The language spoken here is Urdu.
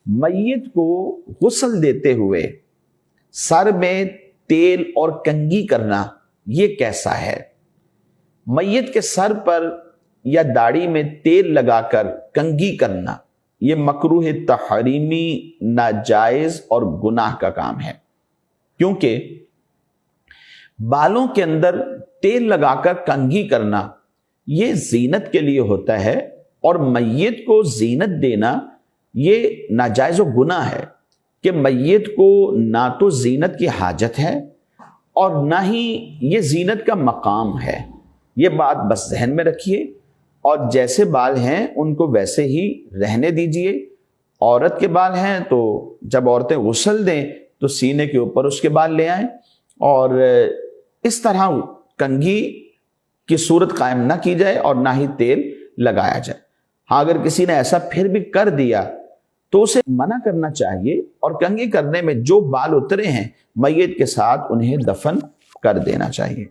میت کو غسل دیتے ہوئے سر میں تیل اور کنگھی کرنا یہ کیسا ہے؟ میت کے سر پر یا داڑھی میں تیل لگا کر کنگھی کرنا یہ مکروہ تحریمی، ناجائز اور گناہ کا کام ہے، کیونکہ بالوں کے اندر تیل لگا کر کنگھی کرنا یہ زینت کے لیے ہوتا ہے، اور میت کو زینت دینا یہ ناجائز و گناہ ہے کہ میت کو نہ تو زینت کی حاجت ہے اور نہ ہی یہ زینت کا مقام ہے۔ یہ بات بس ذہن میں رکھیے، اور جیسے بال ہیں ان کو ویسے ہی رہنے دیجئے۔ عورت کے بال ہیں تو جب عورتیں غسل دیں تو سینے کے اوپر اس کے بال لے آئیں، اور اس طرح کنگھی کی صورت قائم نہ کی جائے اور نہ ہی تیل لگایا جائے۔ ہاں اگر کسی نے ایسا پھر بھی کر دیا تو اسے منع کرنا چاہیے، اور کنگھی کرنے میں جو بال اترے ہیں میت کے ساتھ انہیں دفن کر دینا چاہیے۔